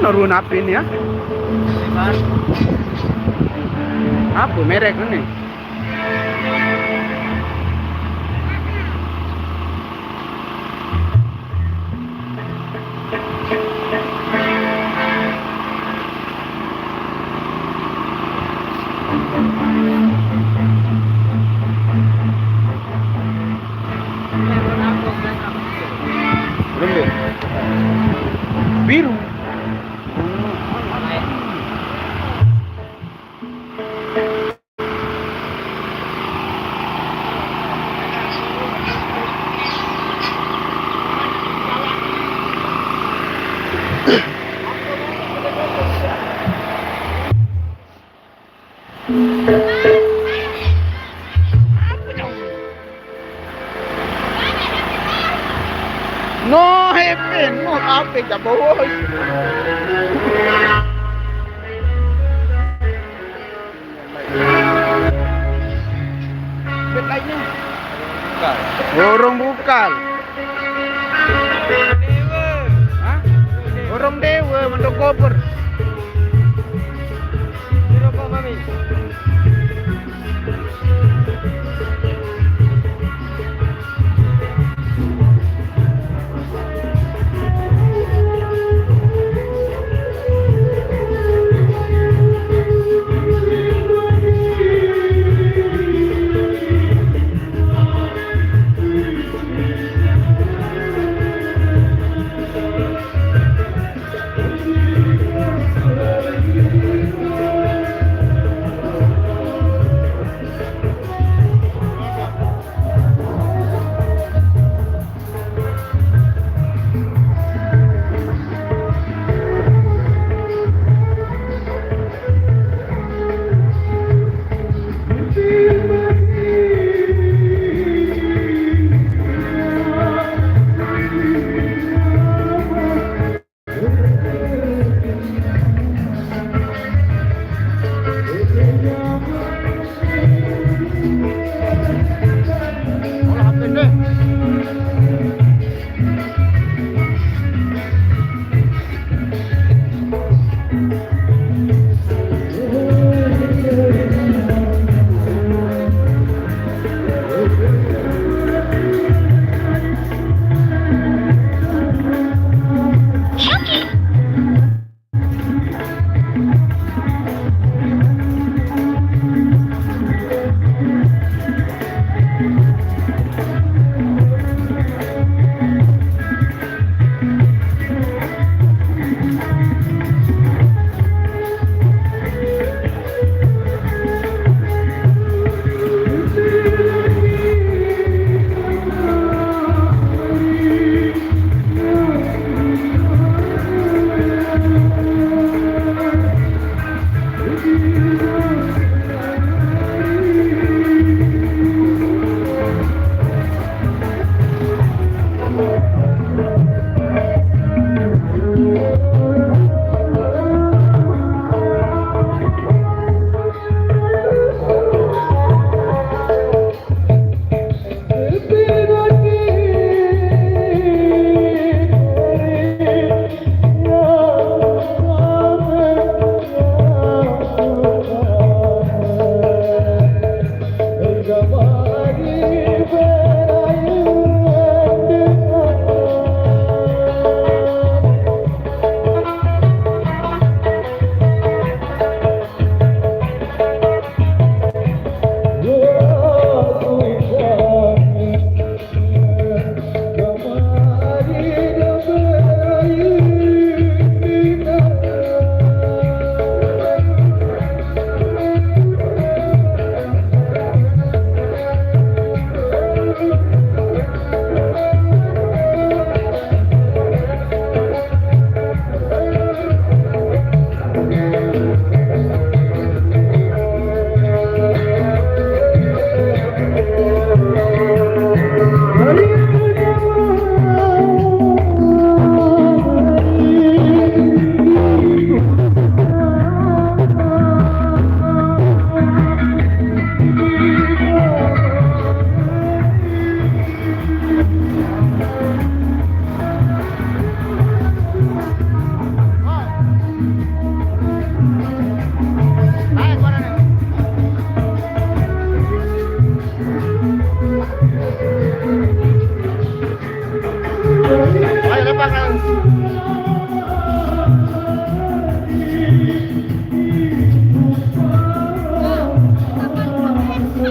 Mana run apa ini ya? Apa merek ini? Biru. No, heaven, no, apa ya boy? Bet lainnya. Borong bukal. Hah? Borong dewa mandok koper. Berapa mami?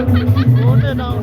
Udah dong.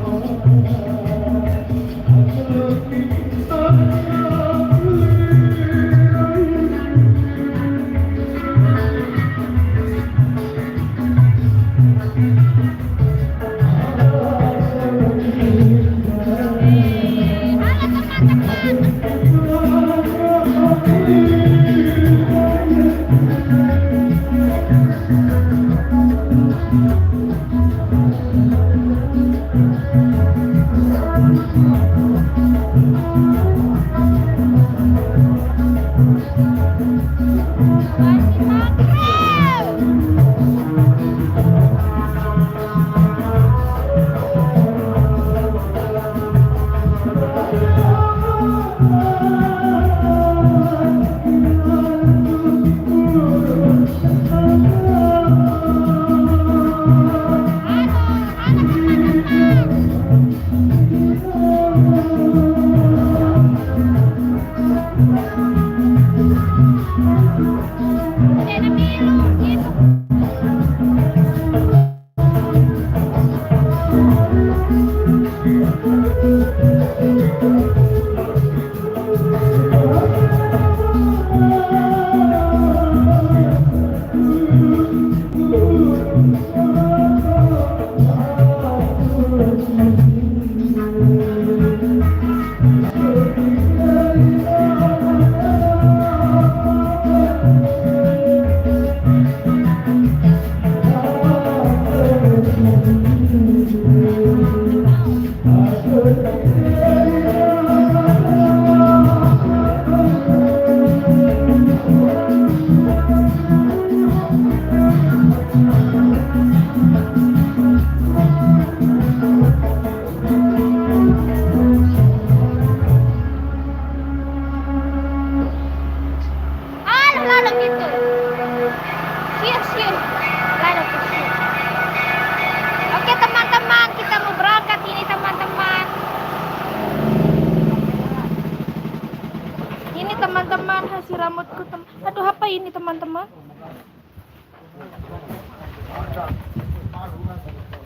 Teman-teman, hasil rambutku aduh, apa ini teman-teman?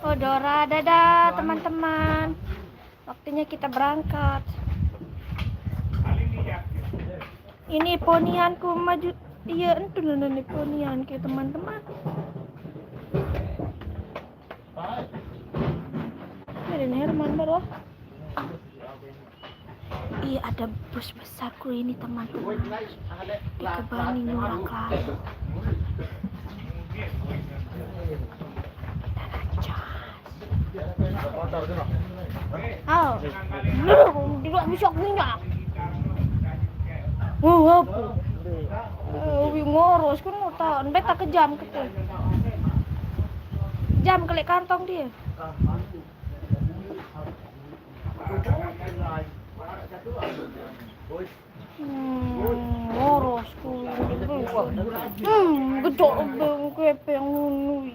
Oh, Dora, dadah teman-teman. Waktunya kita berangkat. Ini ponianku maju. Iya, itu nih ponian ke teman-teman. Ini Herman baru. Iya, ada bus besarku ini teman-teman di Kebaning Ngurah Klaten. Tidak bisa punya. Apa? Ngoros kan mau tahu, beta ke jam kete. Jam kelek kantong dia. Ngoros ku. Gedok beng kepeng nunui.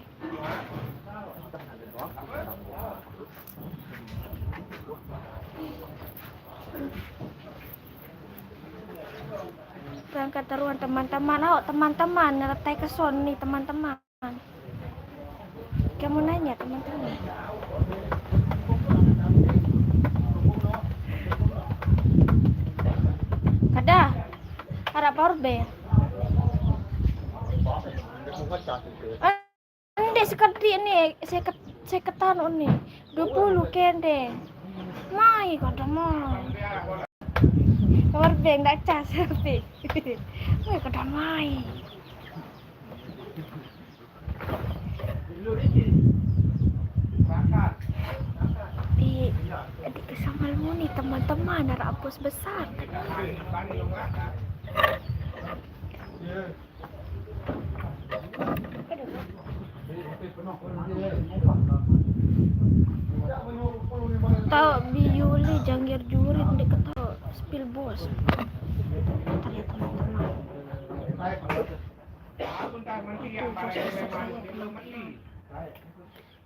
Berangkat taruhan teman-teman. Teman-teman, retai ke son nih teman-teman. Kamu nanya teman-teman. Kada, harap power bank. Ande seperti ini, saya ketanu nih. 20 kende. Mai kada mai. Power bank dak cas seperti. Mai kada mai. Di kesangalmu nih teman-teman, ada apus besar. Tahu biuli janggir jurit deket tahu spill bos. Lihat teman-teman.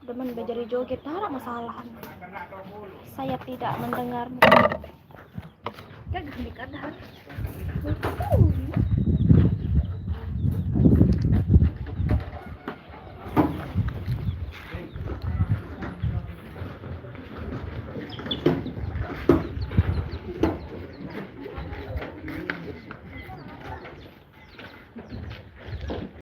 Demen bejari joget tak ada masalah. Saya tidak mendengarmu. Gak ada.